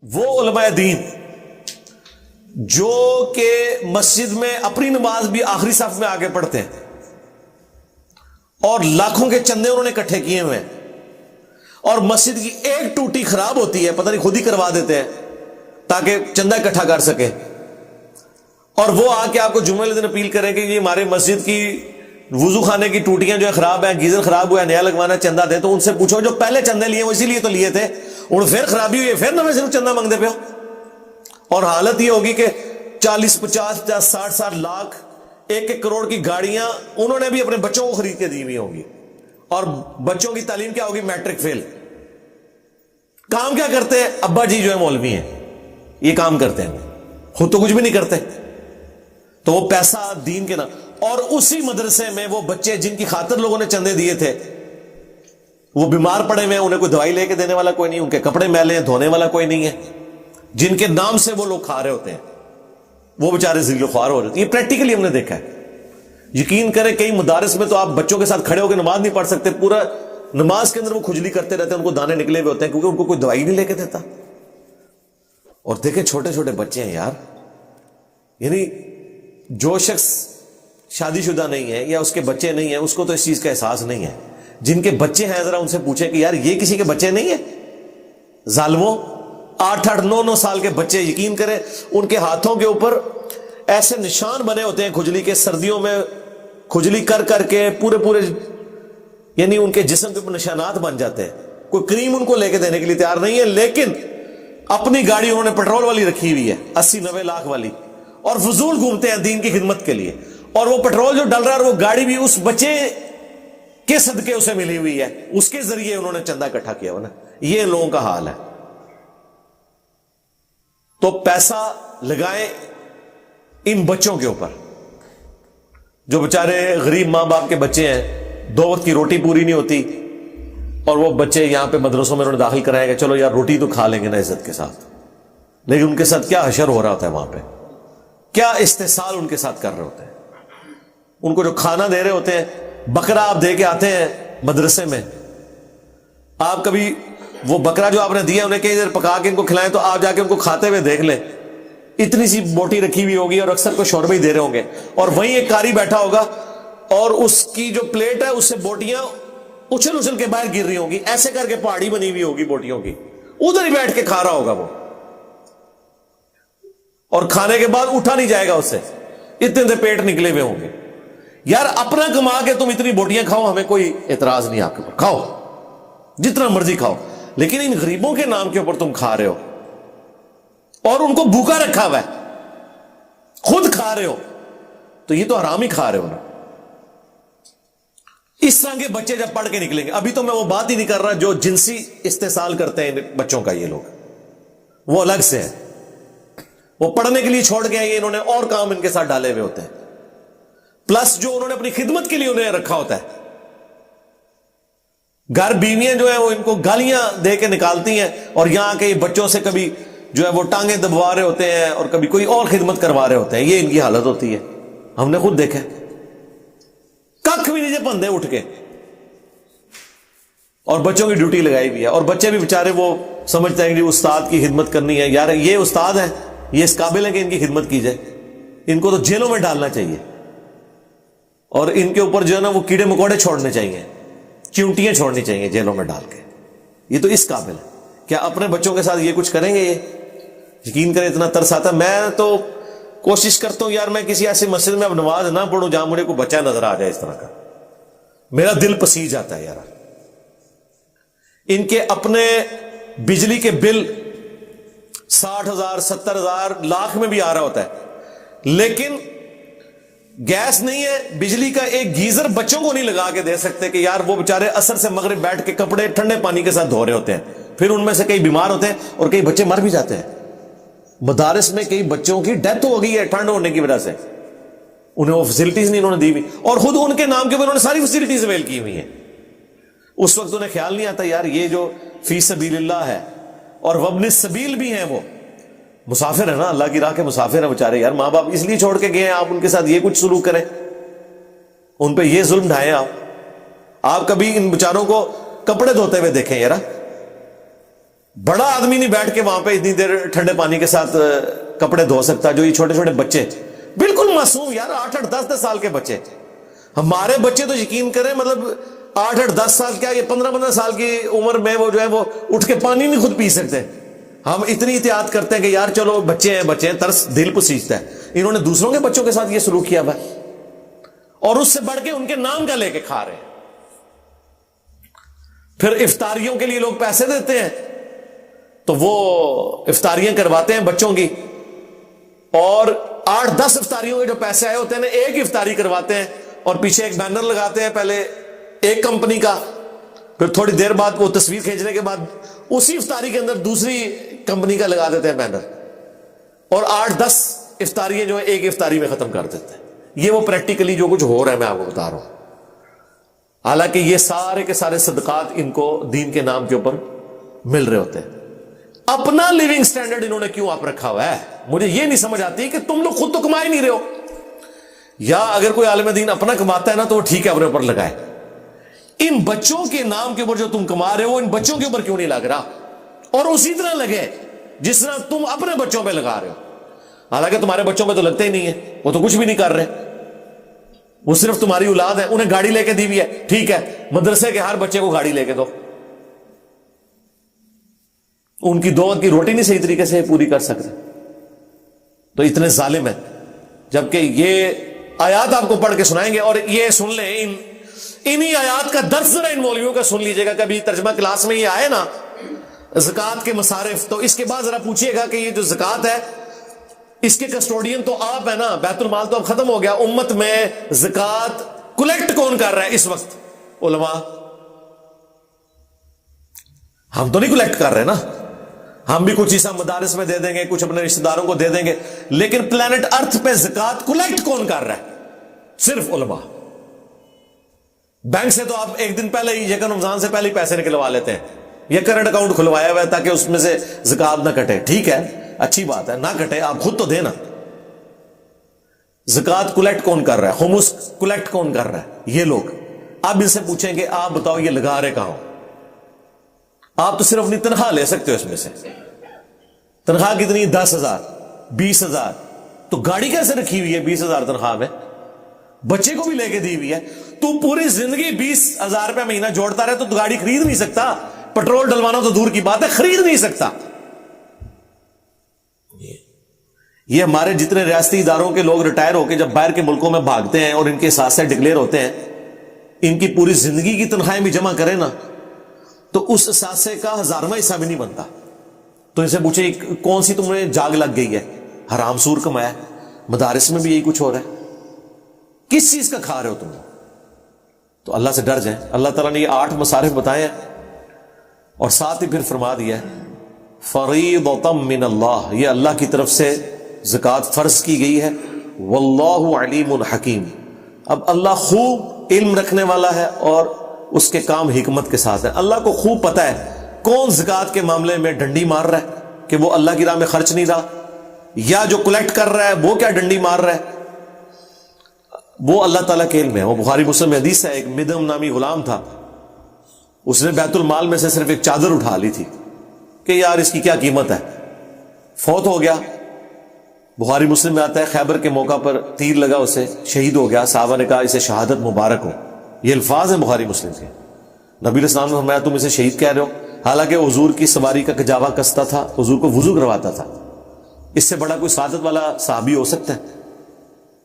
وہ علماء دین جو کہ مسجد میں اپنی نماز بھی آخری صف میں آگے پڑھتے ہیں اور لاکھوں کے چندے انہوں نے اکٹھے کیے ہوئے ہیں، اور مسجد کی ایک ٹوٹی خراب ہوتی ہے پتہ نہیں خود ہی کروا دیتے ہیں تاکہ چندہ اکٹھا کر سکے، اور وہ آ کے آپ کو جمعے والے دن اپیل کریں کہ یہ ہمارے مسجد کی وضو خانے کی ٹوٹیاں جو ہے خراب ہیں، گیزر خراب ہوا ہے، نیا لگوانا، چندہ دے۔ تو ان سے پوچھو جو پہلے چندے لیے وہ اسی لیے تو لیے تھے، اور پھر خرابی ہوئی ہے پھر نہ صرف چندہ مانگتے پہ ہو، اور حالت یہ ہوگی کہ 40 50 50 60 لاکھ 1 کروڑ کی گاڑیاں انہوں نے بھی اپنے بچوں کو خرید کے دی ہوئی ہوں گی، اور بچوں کی تعلیم کیا ہوگی؟ میٹرک فیل۔ کام کیا کرتے ہیں؟ ابا جی جو ہے مولوی ہیں، یہ کام کرتے ہیں، خود تو کچھ بھی نہیں کرتے، تو وہ پیسہ دین کے نام۔ اور اسی مدرسے میں وہ بچے جن کی خاطر لوگوں نے چندے دیے تھے وہ بیمار پڑے ہوئے ہیں، انہیں کوئی دوائی لے کے دینے والا کوئی نہیں، ان کے کپڑے میلے ہیں دھونے والا کوئی نہیں ہے، جن کے نام سے وہ لوگ کھا رہے ہوتے ہیں وہ بیچارے ذلیل و خوار ہو رہے ہیں۔ یہ پریکٹیکلی ہم نے دیکھا ہے۔ یقین کریں کئی مدارس میں تو آپ بچوں کے ساتھ کھڑے ہو کے نماز نہیں پڑھ سکتے، پورا نماز کے اندر وہ کھجلی کرتے رہتے ہیں، ان کو دانے نکلے ہوئے ہوتے ہیں کیونکہ ان کو کوئی دوائی نہیں لے کے دیتا۔ اور دیکھیں چھوٹے چھوٹے بچے ہیں یار، یعنی جو شخص شادی شدہ نہیں ہے یا اس کے بچے نہیں ہیں اس کو تو اس چیز کا احساس نہیں ہے، جن کے بچے ہیں ذرا ان سے پوچھیں کہ یار یہ کسی کے بچے نہیں ہیں؟ ظالموں 8 8 9 9 سال کے بچے، یقین کریں ان کے ہاتھوں کے اوپر ایسے نشان بنے ہوتے ہیں کھجلی کے، سردیوں میں کھجلی کر کر کے پورے یعنی ان کے جسم کے اوپر نشانات بن جاتے ہیں۔ کوئی کریم ان کو لے کے دینے کے لیے تیار نہیں ہے، لیکن اپنی گاڑی انہوں نے پیٹرول والی رکھی ہوئی ہے 80 90 لاکھ والی، اور فضول گھومتے ہیں دین کی خدمت کے لیے، اور وہ پیٹرول جو ڈل رہا ہے اور وہ گاڑی بھی اس بچے کے صدقے اسے ملی ہوئی ہے، اس کے ذریعے انہوں نے چندہ اکٹھا کیا ہوا نا۔ یہ لوگوں کا حال ہے۔ تو پیسہ لگائیں ان بچوں کے اوپر جو بیچارے غریب ماں باپ کے بچے ہیں، 2 وقت کی روٹی پوری نہیں ہوتی، اور وہ بچے یہاں پہ مدرسوں میں انہوں نے داخل کرائے گا، چلو یار روٹی تو کھا لیں گے نا عزت کے ساتھ، لیکن ان کے ساتھ کیا حشر ہو رہا ہوتا ہے، وہاں پہ کیا استحصال ان کے ساتھ کر رہے ہوتے ہیں۔ ان کو جو کھانا دے رہے ہوتے ہیں، بکرا آپ دے کے آتے ہیں مدرسے میں، آپ کبھی وہ بکرا جو آپ نے دیا انہیں کئی دیر پکا کے ان کو کھلائیں تو آپ جا کے ان کو کھاتے ہوئے دیکھ لیں، اتنی سی بوٹی رکھی ہوئی ہوگی اور اکثر کو شوربہ ہی دے رہے ہوں گے، اور وہیں ایک قاری بیٹھا ہوگا اور اس کی جو پلیٹ ہے اس سے بوٹیاں اچھل اچھل کے باہر گر رہی ہوں گی، ایسے کر کے پہاڑی بنی ہوئی ہوگی بوٹیوں کی، ادھر ہی بیٹھ کے کھا رہا ہوگا وہ، اور کھانے کے بعد اٹھا نہیں جائے گا اس سے، اتنے سے پیٹ نکلے ہوئے ہوں گے۔ یار اپنا کما کے تم اتنی بوٹیاں کھاؤ، ہمیں کوئی اعتراض نہیں، آپ کے اوپر کھاؤ جتنا مرضی کھاؤ، لیکن ان غریبوں کے نام کے اوپر تم کھا رہے ہو اور ان کو بھوکا رکھا ہوا ہے، خود کھا رہے ہو، تو یہ تو حرام ہی کھا رہے ہو نا۔ اس طرح کے بچے جب پڑھ کے نکلیں گے، ابھی تو میں وہ بات ہی نہیں کر رہا جو جنسی استحصال کرتے ہیں بچوں کا، یہ لوگ وہ الگ سے ہے، وہ پڑھنے کے لیے چھوڑ کے آئے، انہوں نے اور کام ان کے ساتھ ڈالے ہوئے ہوتے ہیں، پلس جو انہوں نے اپنی خدمت کے لیے انہیں رکھا ہوتا ہے۔ گھر بیویاں جو ہیں وہ ان کو گالیاں دے کے نکالتی ہیں، اور یہاں کے بچوں سے کبھی جو ہے وہ ٹانگیں دبوا رہے ہوتے ہیں اور کبھی کوئی اور خدمت کروا رہے ہوتے ہیں، یہ ان کی حالت ہوتی ہے، ہم نے خود دیکھا ہے۔ ککھ بھی نہیں پندے اٹھ کے، اور بچوں کی ڈیوٹی لگائی ہوئی ہے، اور بچے بھی بےچارے وہ سمجھتے ہیں کہ استاد کی خدمت کرنی ہے، یار یہ استاد ہیں، یہ اس قابل ہے کہ ان کی خدمت کی جائے، ان کو تو جیلوں میں ڈالنا چاہیے، اور ان کے اوپر جو ہے نا وہ کیڑے مکوڑے چھوڑنے چاہیے، چیونٹیاں چھوڑنی چاہیے جیلوں میں ڈال کے، یہ تو اس قابل ہے۔ کیا اپنے بچوں کے ساتھ یہ کچھ کریں گے؟ یہ یقین کریں اتنا ترس آتا ہے۔ میں تو کوشش کرتا ہوں یار میں کسی ایسی مسجد میں اب نماز نہ پڑھوں جہاں مجھے کوئی بچہ نظر آ جائے اس طرح کا، میرا دل پسیج جاتا ہے یار۔ ان کے اپنے بجلی کے بل 60,000 70,000 لاکھ میں بھی آ رہا ہوتا ہے، لیکن گیس نہیں ہے، بجلی کا ایک گیزر بچوں کو نہیں لگا کے دے سکتے کہ یار وہ بےچارے عصر سے مغرب بیٹھ کے کپڑے ٹھنڈے پانی کے ساتھ دھو رہے ہوتے ہیں، پھر ان میں سے کئی بیمار ہوتے ہیں اور کئی بچے مر بھی جاتے ہیں۔ مدارس میں کئی بچوں کی ڈیتھ ہو گئی ہے ٹھنڈ ہونے کی وجہ سے، انہیں وہ فیسلٹیز نہیں انہوں نے دی ہوئی، اور خود ان کے نام کے اوپر انہوں نے ساری فیسلٹیز اویل کی ہوئی ہیں۔ اس وقت انہیں خیال نہیں آتا یار یہ جو فی سبیل اللہ ہے، اور وابن السبیل بھی ہیں، وہ مسافر ہے نا، اللہ کی راہ کے مسافر ہیں بیچارے، یار ماں باپ اس لیے چھوڑ کے گئے ہیں، آپ ان کے ساتھ یہ کچھ سلوک کریں، ان پہ یہ ظلم ڈھائیں آپ کبھی ان بیچاروں کو کپڑے دھوتے ہوئے دیکھیں یار، بڑا آدمی نہیں بیٹھ کے وہاں پہ اتنی دیر ٹھنڈے پانی کے ساتھ کپڑے دھو سکتا، جو یہ چھوٹے چھوٹے بچے بالکل معصوم یار، 8-8 10-10 سال کے بچے، ہمارے بچے تو یقین کریں مطلب 8-8 10 سال کیا، یہ 15-15 سال کی عمر میں وہ جو ہے وہ اٹھ کے پانی نہیں خود پی سکتے. ہم اتنی احتیاط کرتے ہیں کہ یار چلو بچے ہیں، ترس دل کو سیچتا ہے. انہوں نے دوسروں کے بچوں کے ساتھ یہ سلوک کیا ہوا ہے، اور اس سے بڑھ کے ان کے نام کا لے کے کھا رہے ہیں. پھر افطاریوں کے لیے لوگ پیسے دیتے ہیں تو وہ افطاریاں کرواتے ہیں بچوں کی، اور 8-10 افطاریوں کے جو پیسے آئے ہوتے ہیں ایک افطاری کرواتے ہیں، اور پیچھے ایک بینر لگاتے ہیں، پہلے ایک کمپنی کا، پھر تھوڑی دیر بعد وہ تصویر کھینچنے کے بعد اسی افطاری کے اندر دوسری کمپنی کا لگا دیتے ہیں بینر، اور 8-10 افطاریاں جو ہے ایک افطاری میں ختم کر دیتے ہیں. یہ وہ پریکٹیکلی جو کچھ ہو رہا ہے میں آپ کو بتا رہا ہوں. حالانکہ یہ سارے کے سارے صدقات ان کو دین کے نام کے اوپر مل رہے ہوتے ہیں. اپنا لیونگ سٹینڈرڈ انہوں نے کیوں آپ رکھا ہوا ہے؟ مجھے یہ نہیں سمجھ آتی کہ تم لوگ خود تو کما ہی نہیں رہے ہو، یا اگر کوئی عالم دین اپنا کماتا ہے نا تو وہ ٹھیک ہے اپنے اوپر لگائے. ان بچوں کے نام کے اوپر جو تم کما رہے ہو ان بچوں کے اوپر کیوں نہیں لگ رہا؟ اور اسی طرح لگے جس طرح تم اپنے بچوں پہ لگا رہے ہو. حالانکہ تمہارے بچوں پہ تو لگتے ہی نہیں ہے، وہ تو کچھ بھی نہیں کر رہے، وہ صرف تمہاری اولاد ہے. انہیں گاڑی لے کے دی ہوئی ہے، ٹھیک ہے، مدرسے کے ہر بچے کو گاڑی لے کے دو، ان کی 2 وقت کی روٹی نہیں صحیح طریقے سے پوری کر سکتے، تو اتنے ظالم ہیں. جبکہ یہ آیات آپ کو پڑھ کے سنائیں گے، اور یہ سن لیں انہی آیات کا درس ذرا ان مولویوں کا سن لیجئے گا. کبھی ترجمہ کلاس میں یہ آئے نا زکوٰۃ کے مصارف، تو اس کے بعد ذرا پوچھئے گا کہ یہ جو زکوٰۃ ہے اس کے کسٹوڈین تو آپ ہے نا، بیت المال تو اب ختم ہو گیا، امت میں زکوٰۃ کلیکٹ کون کر رہا ہے اس وقت؟ علماء. ہم تو نہیں کلیکٹ کر رہے نا، ہم بھی کچھ حصہ مدارس میں دے دیں گے، کچھ اپنے رشتہ داروں کو دے دیں گے، لیکن پلانٹ ارتھ پہ زکوٰۃ کلیکٹ کون کر رہا ہے؟ صرف علماء. بینک سے تو آپ ایک دن پہلے ہی یکم رمضان سے پہلے ہی پیسے نکلوا لیتے ہیں، یہ کرنٹ اکاؤنٹ کھلوایا ہوا ہے تاکہ اس میں سے زکوٰۃ نہ کٹے. ٹھیک ہے، اچھی بات ہے، نہ کٹے، آپ خود تو دینا. زکوٰۃ کلیکٹ کون کر رہا ہے؟ خمس کلیکٹ کون کر رہا ہے؟ یہ لوگ. آپ ان سے پوچھیں کہ آپ بتاؤ یہ لگا رہے کہاں؟ آپ تو صرف اپنی تنخواہ لے سکتے ہو، اس میں سے تنخواہ کتنی؟ 10,000 20,000. تو گاڑی کیسے رکھی ہوئی ہے 20,000 تنخواہ میں؟ بچے کو بھی لے کے دی ہوئی ہے. تو پوری زندگی 20,000 روپے مہینہ جوڑتا رہے تو گاڑی خرید نہیں سکتا، پیٹرول ڈلوانا تو دور کی بات ہے، خرید نہیں سکتا. یہ ہمارے جتنے ریاستی اداروں کے لوگ ریٹائر ہو کے جب باہر کے ملکوں میں بھاگتے ہیں اور ان کے اثاثے ڈکلیئر ہوتے ہیں، ان کی پوری زندگی کی تنخواہیں بھی جمع کریں نا تو اس اثاثے کا 1000واں حصہ بھی نہیں بنتا. تو ان سے پوچھیں کون سی تم نے جاگ لگ گئی ہے؟ حرام سور کمایا. مدارس میں بھی یہی کچھ ہو رہا ہے. کس چیز کا کھا رہے ہو تم؟ تو اللہ سے ڈر جائیں. اللہ تعالیٰ نے یہ 8 مصارف بتائے ہیں، اور ساتھ ہی پھر فرما دیا ہے فریضۃ من اللہ، یہ اللہ کی طرف سے زکوٰۃ فرض کی گئی ہے. واللہ علیم حکیم، اب اللہ خوب علم رکھنے والا ہے اور اس کے کام حکمت کے ساتھ ہے. اللہ کو خوب پتہ ہے کون زکوٰۃ کے معاملے میں ڈنڈی مار رہا ہے کہ وہ اللہ کی راہ میں خرچ نہیں رہا، یا جو کلیکٹ کر رہا ہے وہ کیا ڈنڈی مار رہا ہے، وہ اللہ تعالیٰ کے علم ہے. وہ بخاری مسلم میں حدیث ہے، ایک مدم نامی غلام تھا، اس نے بیت المال میں سے صرف ایک چادر اٹھا لی تھی کہ یار اس کی کیا قیمت ہے، فوت ہو گیا. بخاری مسلم میں آتا ہے خیبر کے موقع پر تیر لگا اسے، شہید ہو گیا. صحابہ نے کہا اسے شہادت مبارک ہو. یہ الفاظ ہیں بخاری مسلم کے. نبی علیہ السلام نے فرمایا تم اسے شہید کہہ رہے ہو، حالانکہ حضور کی سواری کا کجاوا کستا تھا، حضور کو وضو کرواتا تھا. اس سے بڑا کوئی سعادت والا صحابی ہو سکتا ہے؟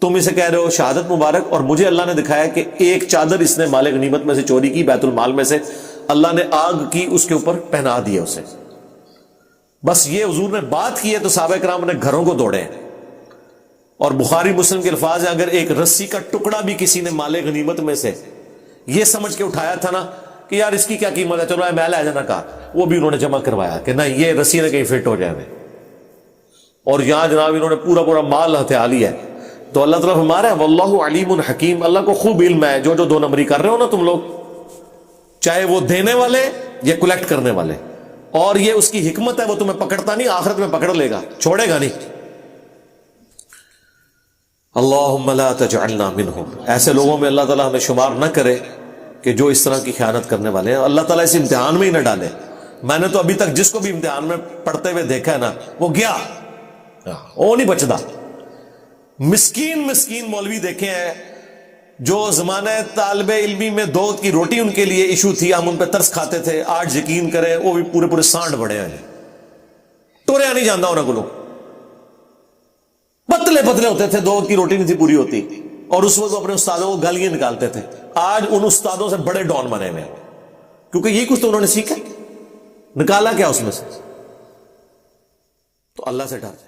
تم اسے کہہ رہے ہو شہادت مبارک، اور مجھے اللہ نے دکھایا کہ ایک چادر اس نے مال غنیمت میں سے چوری کی، بیت المال میں سے، اللہ نے آگ کی اس کے اوپر پہنا دیا اسے. بس یہ حضور نے بات کی ہے تو صحابہ کرام نے گھروں کو دوڑے ہیں. اور بخاری مسلم کے الفاظ ہیں اگر ایک رسی کا ٹکڑا بھی کسی نے مال غنیمت میں سے یہ سمجھ کے اٹھایا تھا نا کہ یار اس کی کیا قیمت ہے، چلو میں لے جانا، کہا وہ بھی انہوں نے جمع کروایا کہ نہیں یہ رسی نے کہیں فٹ ہو جائے. اور یہاں جناب انہوں نے پورا مال ہتھیا لیا ہے. تو اللہ تعالیٰ ہمارا ہے واللہ علیم حکیم، اللہ کو خوب علم ہے. جو 2 نمبری کر رہے ہو نا تم لوگ، چاہے وہ دینے والے یا کلیکٹ کرنے والے، اور یہ اس کی حکمت ہے، وہ تمہیں پکڑتا نہیں، آخرت میں پکڑ لے گا، چھوڑے گا نہیں. اللہم لا تجعلنا منہم، ایسے لوگوں میں اللہ تعالیٰ ہمیں شمار نہ کرے کہ جو اس طرح کی خیانت کرنے والے ہیں. اللہ تعالیٰ اس امتحان میں ہی نہ ڈالے. میں نے تو ابھی تک جس کو بھی امتحان میں پڑھتے ہوئے دیکھا ہے نا وہ گیا، وہ نہیں بچتا۔ مسکین مسکین مولوی دیکھے ہیں جو زمانہ طالب علمی میں 2 وقت کی روٹی ان کے لیے ایشو تھی، ہم ان پہ ترس کھاتے تھے، آج یقین کریں وہ بھی پورے پورے سانڈ بڑے ہیں، ٹوریا نہیں جانتا انہوں کو، پتلے پتلے ہوتے تھے، 2 وقت کی روٹی نہیں تھی پوری ہوتی، اور اس وقت وہ اپنے استادوں کو گالیاں نکالتے تھے۔ آج ان استادوں سے بڑے ڈان بنے ہوئے ہیں، کیونکہ یہی کچھ تو انہوں نے سیکھا، نکالا کیا اس میں سے؟ تو اللہ سے ڈر۔